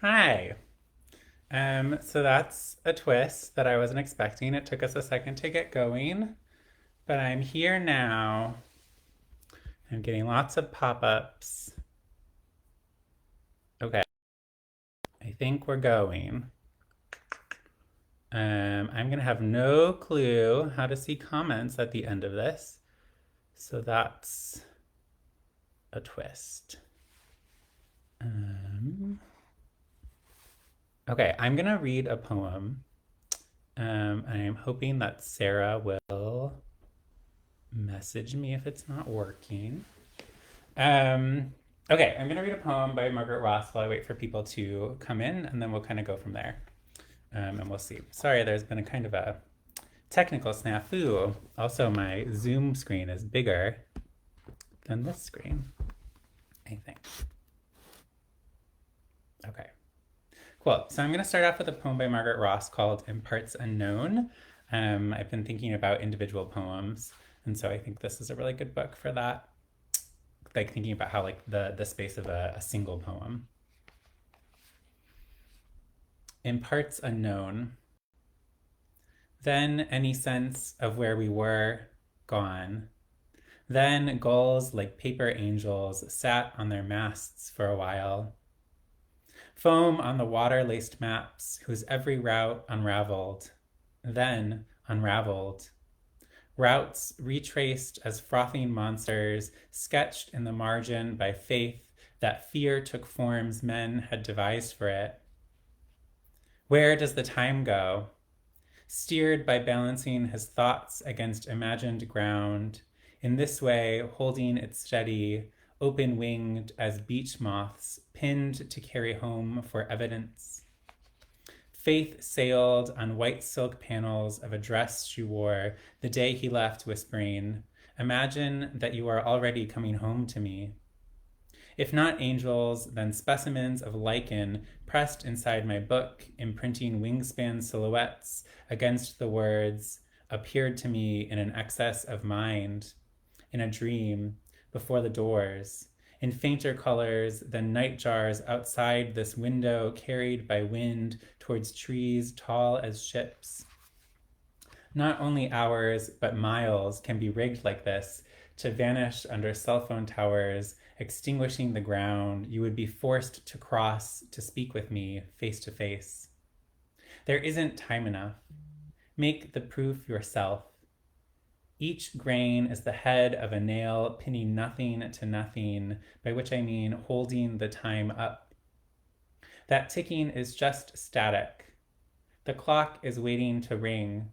Hi. So that's a twist that I wasn't expecting. It took us a second to get going, but I'm here now. I'm getting lots of pop-ups. Okay, I think we're going. I'm gonna have no clue how to see comments at the end of this, so that's a twist. Okay, I'm gonna read a poem. I'm hoping that Sarah will message me if it's not working. Um, okay, I'm going to read a poem by Margaret Ross while I wait for people to come in, and then we'll kind of go from there. And we'll see. Sorry, there's been a kind of a technical snafu. Also, my Zoom screen is bigger than this screen, I think. Okay, cool. So I'm going to start off with a poem by Margaret Ross called In Parts Unknown. I've been thinking about individual poems, and so I think this is a really good book for that. Like thinking about how like the space of a single poem. In parts unknown, then any sense of where we were gone. Then gulls like paper angels sat on their masts for a while. Foam on the water-laced maps whose every route unraveled, then unraveled. Routes retraced as frothing monsters, sketched in the margin by faith that fear took forms men had devised for it. Where does the time go? Steered by balancing his thoughts against imagined ground, in this way holding it steady, open-winged as beach moths pinned to carry home for evidence. Faith sailed on white silk panels of a dress she wore the day he left, whispering, "Imagine that you are already coming home to me." If not angels, then specimens of lichen pressed inside my book, imprinting wingspan silhouettes against the words, appeared to me in an excess of mind, in a dream, before the doors, in fainter colors than nightjars outside this window carried by wind towards trees tall as ships. Not only hours, but miles can be rigged like this to vanish under cell phone towers, extinguishing the ground you would be forced to cross to speak with me face to face. There isn't time enough. Make the proof yourself. Each grain is the head of a nail pinning nothing to nothing, by which I mean holding the time up. That ticking is just static. The clock is waiting to ring.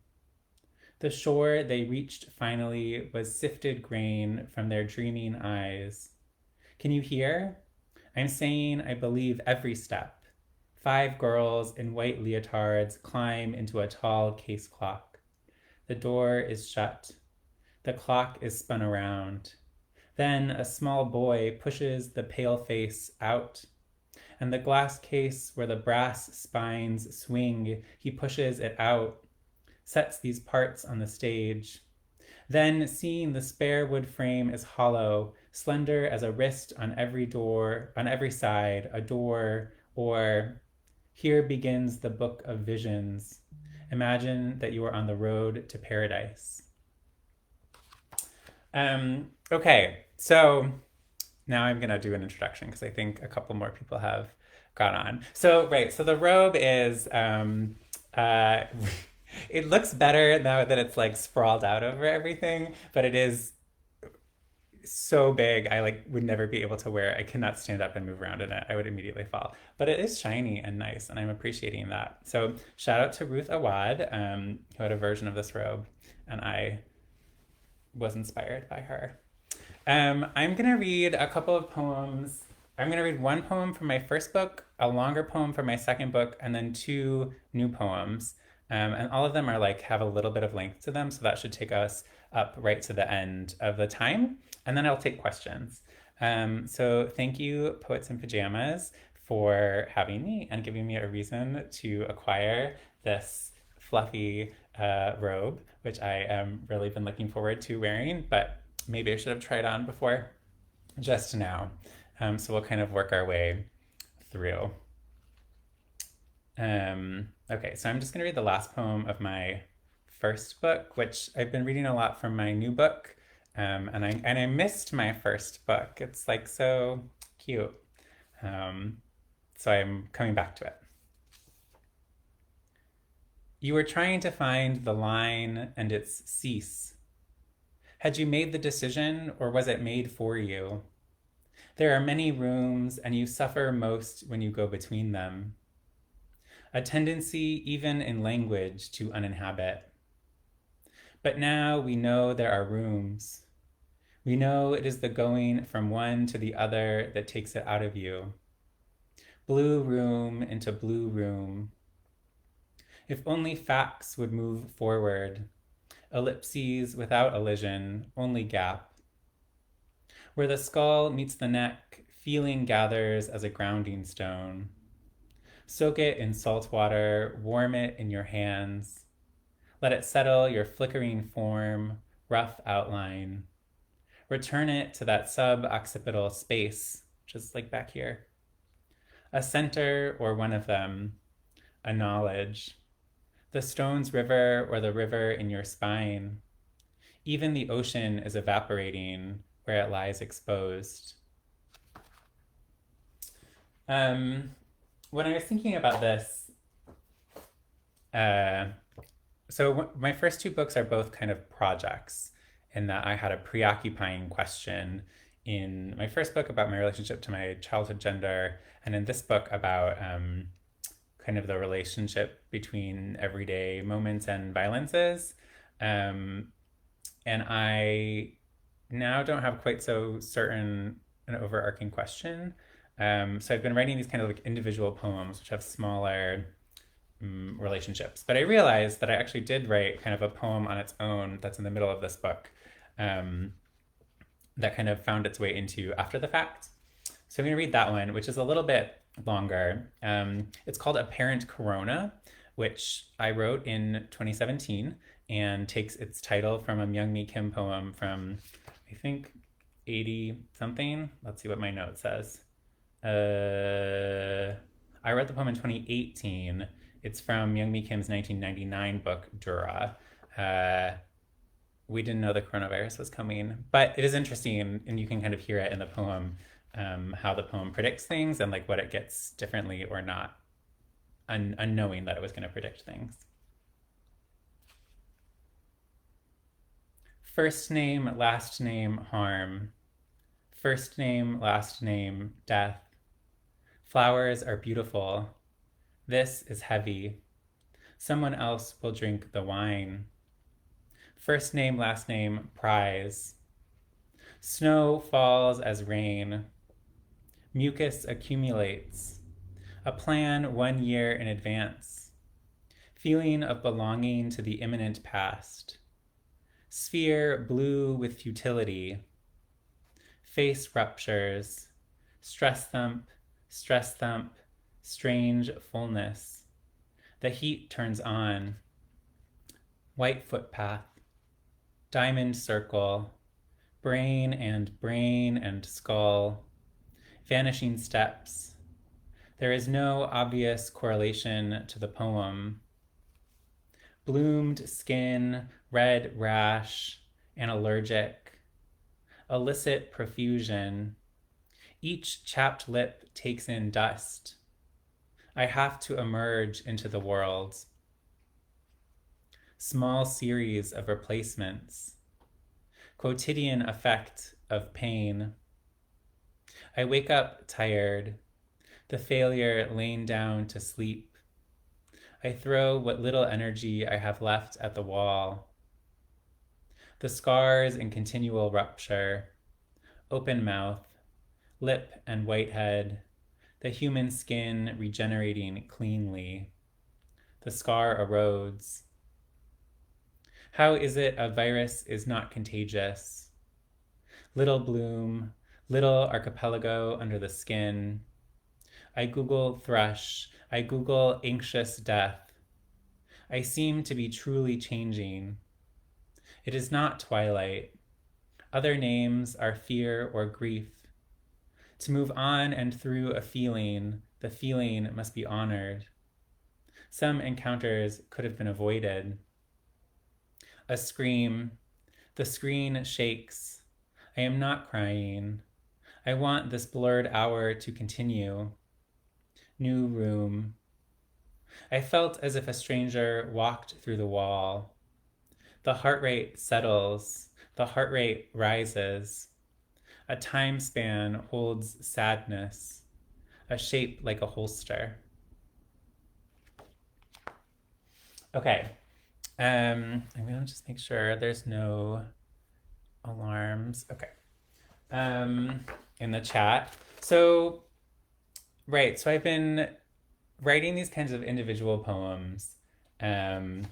The shore they reached finally was sifted grain from their dreaming eyes. Can you hear? I'm saying I believe every step. 5 girls in white leotards climb into a tall case clock. The door is shut. The clock is spun around. Then a small boy pushes the pale face out, and the glass case where the brass spines swing, he pushes it out, sets these parts on the stage. Then, seeing the spare wood frame is hollow, slender as a wrist on every door, on every side, a door, or here begins the book of visions. Imagine that you are on the road to paradise. Okay, so now I'm gonna do an introduction because I think a couple more people have gone on. So the robe is it looks better now that it's like sprawled out over everything, but it is so big I like would never be able to wear it. I cannot stand up and move around in it. I would immediately fall. But it is shiny and nice, and I'm appreciating that. So shout out to Ruth Awad, who had a version of this robe, and I was inspired by her. I'm gonna read a couple of poems. I'm gonna read one poem from my first book, a longer poem from my second book, and then 2 new poems. And all of them are like have a little bit of length to them, so that should take us up right to the end of the time. And then I'll take questions. So thank you, Poets in Pajamas, for having me and giving me a reason to acquire this fluffy robe, which I am really been looking forward to wearing, but maybe I should have tried on before just now. So we'll kind of work our way through. Okay, so I'm just going to read the last poem of my first book, which I've been reading a lot from my new book. And I missed my first book. It's like so cute. Um, so I'm coming back to it. You were trying to find the line and its cease. Had you made the decision, or was it made for you? There are many rooms, and you suffer most when you go between them. A tendency, even in language, to uninhabit. But now we know there are rooms. We know it is the going from one to the other that takes it out of you. Blue room into blue room. If only facts would move forward. Ellipses without elision, only gap. Where the skull meets the neck, feeling gathers as a grounding stone. Soak it in salt water, warm it in your hands. Let it settle your flickering form, rough outline. Return it to that sub-occipital space, just like back here. A center or one of them, a knowledge. The stone's river or the river in your spine. Even the ocean is evaporating where it lies exposed. When I was thinking about this, so my first two books are both kind of projects in that I had a preoccupying question in my first book about my relationship to my childhood gender, and in this book about kind of the relationship between everyday moments and violences. And I now don't have quite so certain an overarching question. So I've been writing these kind of like individual poems, which have smaller relationships. But I realized that I actually did write kind of a poem on its own that's in the middle of this book that kind of found its way into After the Fact. So I'm going to read that one, which is a little bit longer. It's called Apparent Corona, which I wrote in 2017 and takes its title from a Myung-Mi Kim poem from, I think, 80 something. Let's see what my note says. I wrote the poem in 2018. It's from Myung-Mi Kim's 1999 book, Dura. We didn't know the coronavirus was coming, but it is interesting, and you can kind of hear it in the poem, how the poem predicts things and like what it gets differently or not, unknowing that it was going to predict things. First name, last name, harm. First name, last name, death. Flowers are beautiful. This is heavy. Someone else will drink the wine. First name, last name, prize. Snow falls as rain. Mucus accumulates. A plan 1 year in advance. Feeling of belonging to the imminent past. Sphere blue with futility. Face ruptures. Stress thump, strange fullness. The heat turns on. White footpath. Diamond circle. Brain and skull. Vanishing steps. There is no obvious correlation to the poem. Bloomed skin, red rash, and allergic. Illicit profusion. Each chapped lip takes in dust. I have to emerge into the world. Small series of replacements. Quotidian effect of pain. I wake up tired, the failure laying down to sleep. I throw what little energy I have left at the wall. The scars in continual rupture, open mouth, lip and whitehead, the human skin regenerating cleanly. The scar erodes. How is it a virus is not contagious? Little bloom, little archipelago under the skin. I Google thrush. I Google anxious death. I seem to be truly changing. It is not twilight. Other names are fear or grief. To move on and through a feeling, the feeling must be honored. Some encounters could have been avoided. A scream. The screen shakes. I am not crying. I want this blurred hour to continue. New room. I felt as if a stranger walked through the wall. The heart rate settles. The heart rate rises. A time span holds sadness. A shape like a holster. Okay. I'm going to just make sure there's no alarms. Okay. In the chat. So, right. So I've been writing these kinds of individual poems, and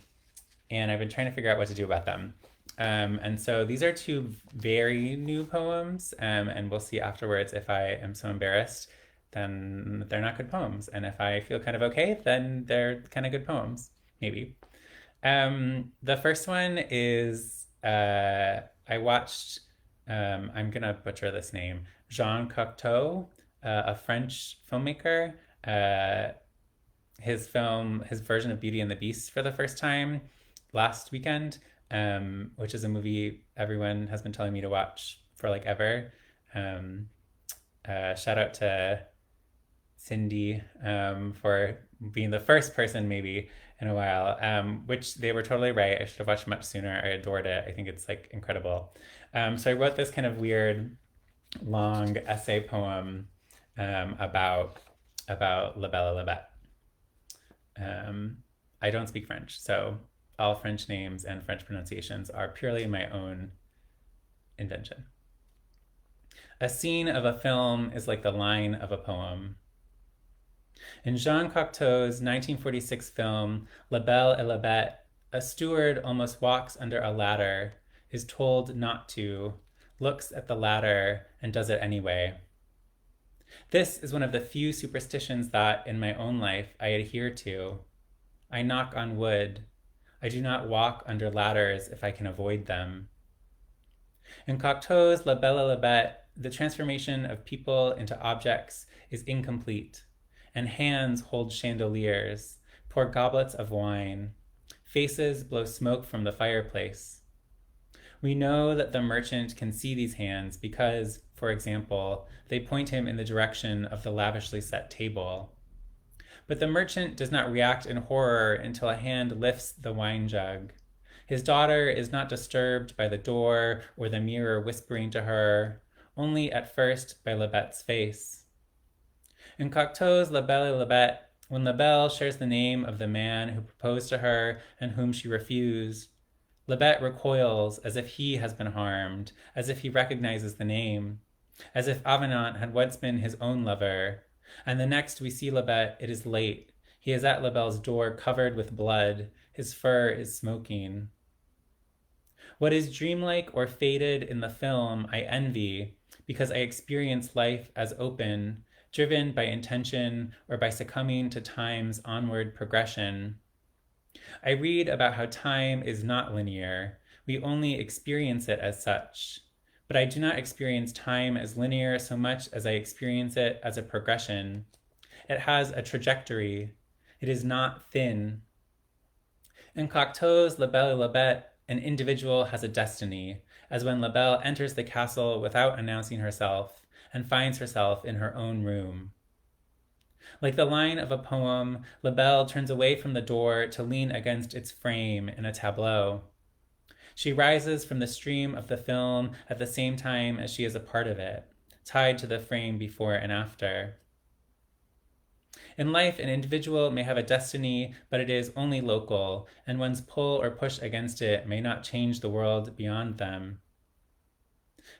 I've been trying to figure out what to do about them. And so these are two very new poems, and we'll see afterwards if I am so embarrassed, then they're not good poems. And if I feel kind of okay, then they're kind of good poems, maybe. The first one is, I watched, I'm going to butcher this name, Jean Cocteau, a French filmmaker, his version of Beauty and the Beast for the first time last weekend, which is a movie everyone has been telling me to watch for like ever. Shout out to Cindy for being the first person maybe in a while, which they were totally right. I should have watched much sooner. I adored it. I think it's like incredible. So I wrote this kind of weird long essay poem about La Belle et la Bête. I don't speak French, so all French names and French pronunciations are purely my own invention. A scene of a film is like the line of a poem. In Jean Cocteau's 1946 film, La Belle et la Bête, a steward almost walks under a ladder, is told not to, looks at the ladder, and does it anyway. This is one of the few superstitions that, in my own life, I adhere to. I knock on wood. I do not walk under ladders if I can avoid them. In Cocteau's La Belle et la Bête, the transformation of people into objects is incomplete, and hands hold chandeliers, pour goblets of wine. Faces blow smoke from the fireplace. We know that the merchant can see these hands because, for example, they point him in the direction of the lavishly set table. But the merchant does not react in horror until a hand lifts the wine jug. His daughter is not disturbed by the door or the mirror whispering to her, only at first by La Bête's face. In Cocteau's La Belle et la Bête, when La Belle shares the name of the man who proposed to her and whom she refused, La Bête recoils as if he has been harmed, as if he recognizes the name, as if Avenant had once been his own lover. And the next we see La Bête, it is late. He is at La Belle's door covered with blood. His fur is smoking. What is dreamlike or faded in the film I envy, because I experience life as open, driven by intention or by succumbing to time's onward progression. I read about how time is not linear. We only experience it as such. But I do not experience time as linear so much as I experience it as a progression. It has a trajectory. It is not thin. In Cocteau's La Belle et la Bête, an individual has a destiny, as when La Belle enters the castle without announcing herself and finds herself in her own room. Like the line of a poem, La Belle turns away from the door to lean against its frame in a tableau. She rises from the stream of the film at the same time as she is a part of it, tied to the frame before and after. In life, an individual may have a destiny, but it is only local, and one's pull or push against it may not change the world beyond them.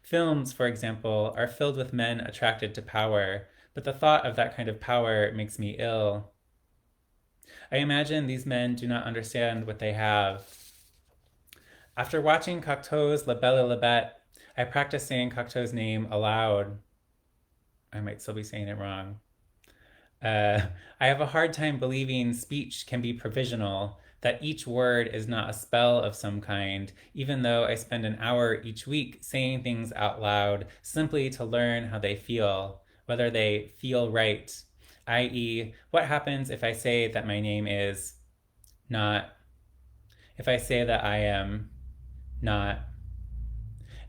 Films, for example, are filled with men attracted to power, but the thought of that kind of power makes me ill. I imagine these men do not understand what they have. After watching Cocteau's La Belle et la Bête, I practiced saying Cocteau's name aloud. I might still be saying it wrong. I have a hard time believing speech can be provisional, that each word is not a spell of some kind, even though I spend an hour each week saying things out loud simply to learn how they feel, whether they feel right. i.e., what happens if I say that my name is not, if I say that I am not.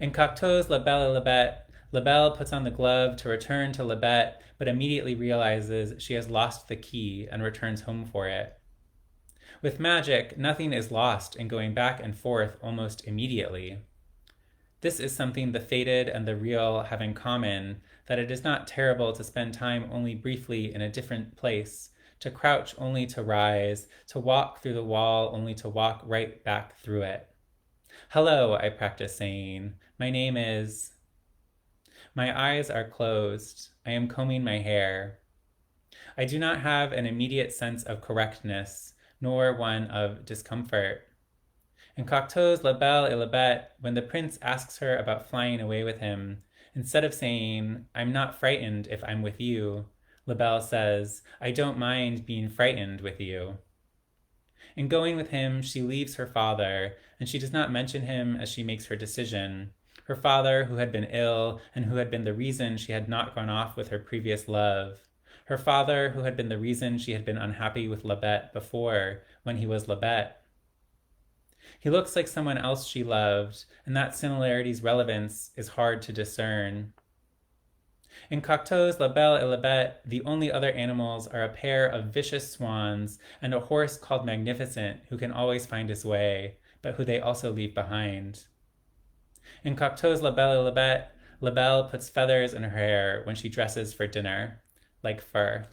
In Cocteau's La Belle et la Bête, La Belle puts on the glove to return to La Bête, but immediately realizes she has lost the key and returns home for it. With magic, nothing is lost in going back and forth almost immediately. This is something the fated and the real have in common, that it is not terrible to spend time only briefly in a different place, to crouch only to rise, to walk through the wall only to walk right back through it. Hello, I practice saying. My name is... My eyes are closed. I am combing my hair. I do not have an immediate sense of correctness, nor one of discomfort. In Cocteau's La Belle et la Bête, when the prince asks her about flying away with him, instead of saying, I'm not frightened if I'm with you, La Belle says, I don't mind being frightened with you. In going with him, she leaves her father, and she does not mention him as she makes her decision. Her father, who had been ill, and who had been the reason she had not gone off with her previous love. Her father, who had been the reason she had been unhappy with La Bête before, when he was La Bête. He looks like someone else she loved, and that similarity's relevance is hard to discern. In Cocteau's La Belle et la Bête, the only other animals are a pair of vicious swans and a horse called Magnificent, who can always find his way, but who they also leave behind. In Cocteau's La Belle et la Bête, La Belle puts feathers in her hair when she dresses for dinner, like fur.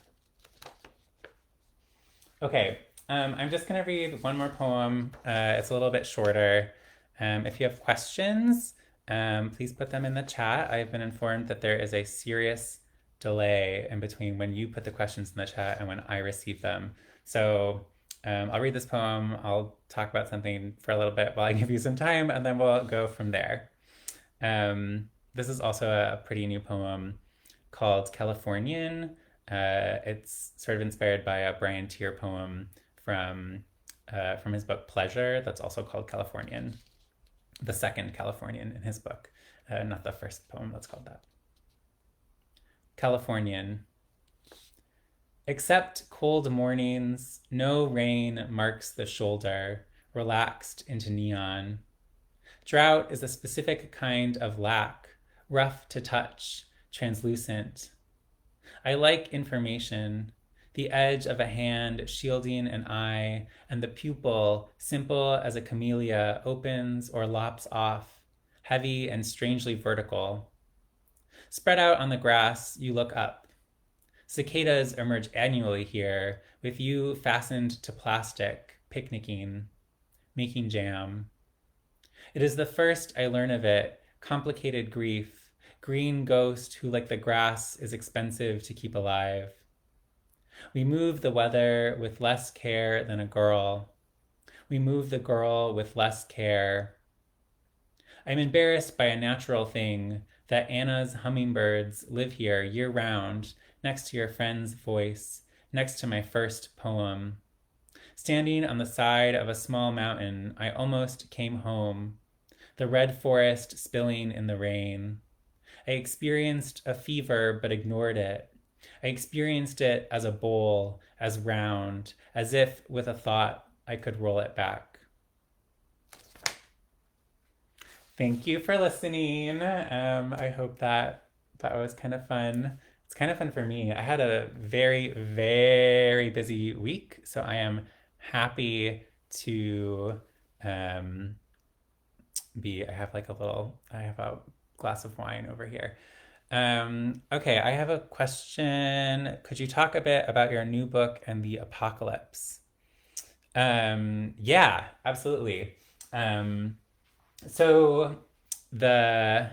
Okay, I'm just going to read one more poem. It's a little bit shorter. If you have questions, please put them in the chat. I've been informed that there is a serious delay in between when you put the questions in the chat and when I receive them. So I'll read this poem. I'll talk about something for a little bit while I give you some time, and then we'll go from there. This is also a pretty new poem called Californian. It's sort of inspired by a Brian Tier poem from his book Pleasure that's also called Californian. The second Californian in his book, not the first poem that's called that. Californian. Except cold mornings, no rain marks the shoulder, relaxed into neon. Drought is a specific kind of lack, rough to touch, translucent. I like information, the edge of a hand shielding an eye, and the pupil, simple as a camellia, opens or lops off, heavy and strangely vertical. Spread out on the grass, you look up. Cicadas emerge annually here, with you fastened to plastic, picnicking, making jam. It is the first I learn of it, complicated grief, green ghost who, like the grass, is expensive to keep alive. We move the weather with less care than a girl. We move the girl with less care. I'm embarrassed by a natural thing, that Anna's hummingbirds live here year-round, next to your friend's voice, next to my first poem. Standing on the side of a small mountain, I almost came home, the red forest spilling in the rain. I experienced a fever but ignored it. I experienced it as a bowl, as round, as if, with a thought, I could roll it back. Thank you for listening. I hope that was kind of fun. It's kind of fun for me. I had a very, very busy week, so I am happy to I have a glass of wine over here. Okay, I have a question. Could you talk a bit about your new book and the apocalypse? Yeah, absolutely. So there's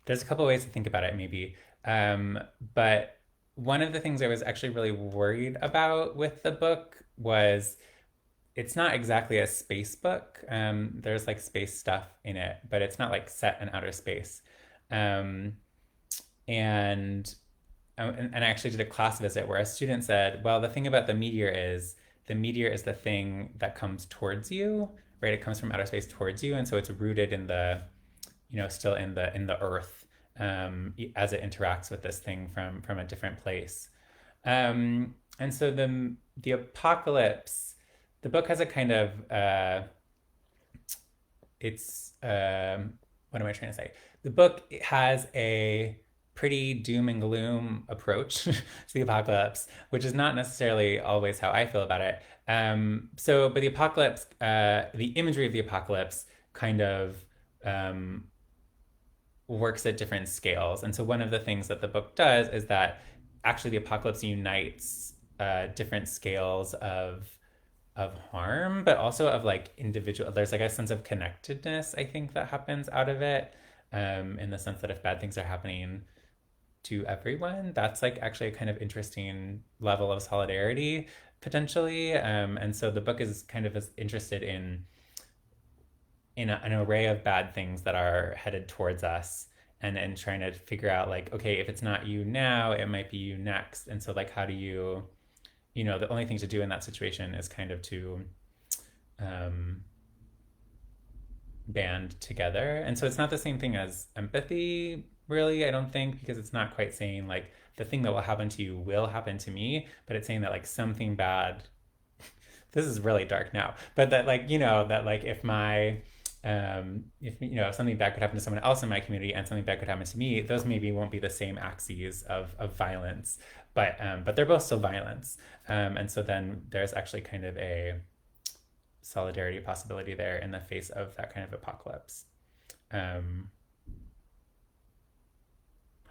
a couple ways to think about it, maybe. But one of the things I was actually really worried about with the book was it's not exactly a space book. There's like space stuff in it, but it's not like set in outer space. And I actually did a class visit where a student said, well, the thing about the meteor is the thing that comes towards you, right? It comes from outer space towards you. And so it's rooted in the, still in the earth as it interacts with this thing from a different place. And so the apocalypse, the book has a kind of it's what am I trying to say? The book has a pretty doom and gloom approach to the apocalypse, which is not necessarily always how I feel about it. But the apocalypse, the imagery of the apocalypse, kind of um, works at different scales. And so one of the things that the book does is that actually the apocalypse unites different scales of harm, but also of like individual. There's like a sense of connectedness, I think, that happens out of it, in the sense that if bad things are happening to everyone, that's like actually a kind of interesting level of solidarity potentially. And so the book is kind of interested in an array of bad things that are headed towards us, and trying to figure out like, okay, if it's not you now, it might be you next. And so like, how do you, the only thing to do in that situation is kind of to um, band together. And so it's not the same thing as empathy, really, I don't think, because it's not quite saying like the thing that will happen to you will happen to me, but it's saying that like something bad, this is really dark now, but that like, that like if something bad could happen to someone else in my community and something bad could happen to me, those maybe won't be the same axes of violence, but they're both still violence. And so then there's actually kind of a solidarity possibility there in the face of that kind of apocalypse. Um,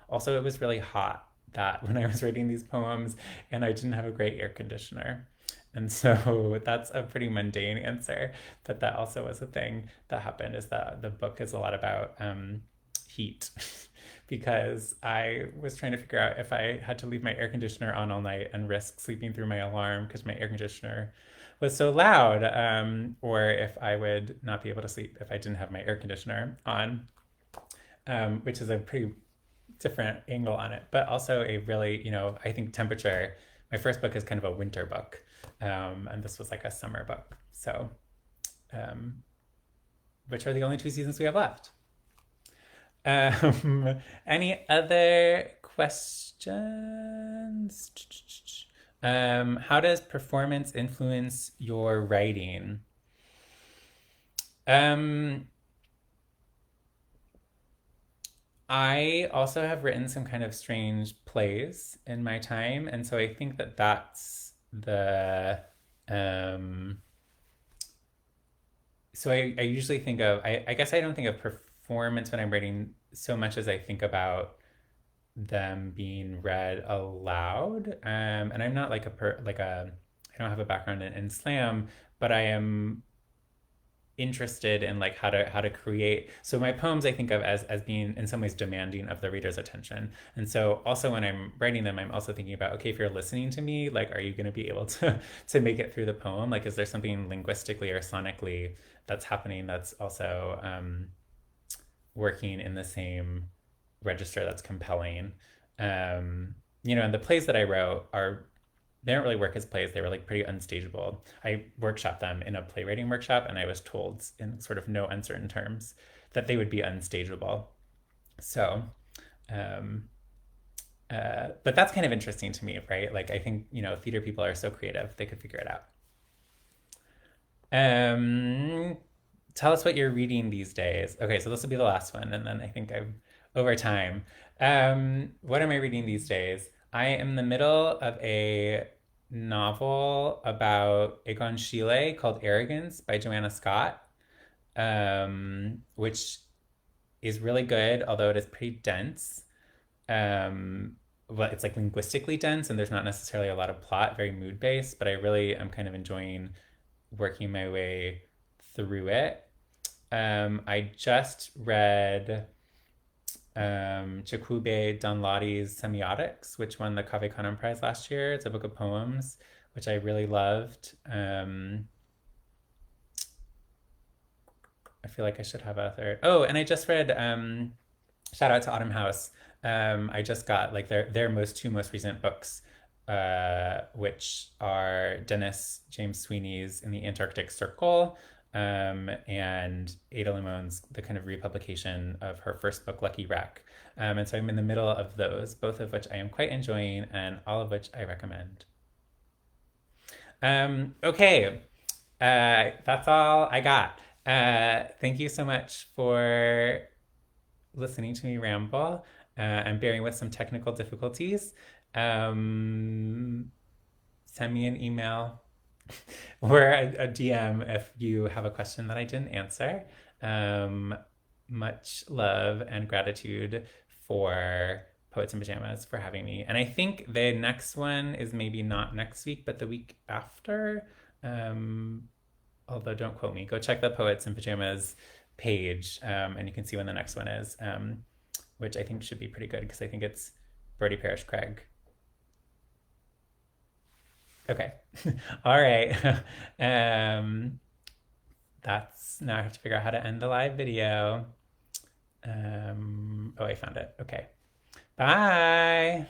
Also, it was really hot that when I was writing these poems, and I didn't have a great air conditioner. And so that's a pretty mundane answer, but that also was a thing that happened, is that the book is a lot about heat. Because I was trying to figure out if I had to leave my air conditioner on all night and risk sleeping through my alarm because my air conditioner was so loud, or if I would not be able to sleep if I didn't have my air conditioner on, which is a pretty different angle on it, but also a really, I think temperature. My first book is kind of a winter book, and this was like a summer book. So, which are the only two seasons we have left. Any other questions? How does performance influence your writing? I also have written some kind of strange plays in my time, and so I think that that's the um so I usually think of, I guess I don't think of performance when I'm writing so much as I think about them being read aloud. And I'm not like I don't have a background in slam, but I am interested in like how to create. So my poems I think of as being in some ways demanding of the reader's attention. And so also when I'm writing them, I'm also thinking about, okay, if you're listening to me, like, are you going to be able to make it through the poem? Like, is there something linguistically or sonically that's happening that's also working in the same register that's compelling? And the plays that I wrote are, they don't really work as plays. They were like pretty unstageable. I workshopped them in a playwriting workshop, and I was told in sort of no uncertain terms that they would be unstageable. So, um, but that's kind of interesting to me, right? Like, I think, theater people are so creative, they could figure it out. Um, Tell us what you're reading these days. Okay, so this will be the last one, and then I think I'm over time. What am I reading these days? I am in the middle of a novel about Egon Schiele called Arrogance by Joanna Scott, which is really good, although it is pretty dense. Well, it's like linguistically dense, and there's not necessarily a lot of plot, very mood based, but I really am kind of enjoying working my way through it. I just read Chakube Donlotti's Semiotics, which won the Cave Canem Prize last year. It's a book of poems, which I really loved. I feel like I should have a third. Oh, and I just read, shout out to Autumn House. I just got like their two most recent books, which are Dennis James Sweeney's In the Antarctic Circle, and Ada Limone's the kind of republication of her first book, Lucky Wreck. And so I'm in the middle of those, both of which I am quite enjoying and all of which I recommend. Okay, that's all I got. Thank you so much for listening to me ramble and bearing with some technical difficulties. Send me an email or a DM if you have a question that I didn't answer. Much love and gratitude for Poets in Pajamas for having me. And I think the next one is maybe not next week, but the week after. Although don't quote me. Go check the Poets in Pajamas page, and you can see when the next one is, which I think should be pretty good because I think it's Brodie Parish Craig. Okay. All right. That's now I have to figure out how to end the live video. Oh, I found it. Okay. Bye.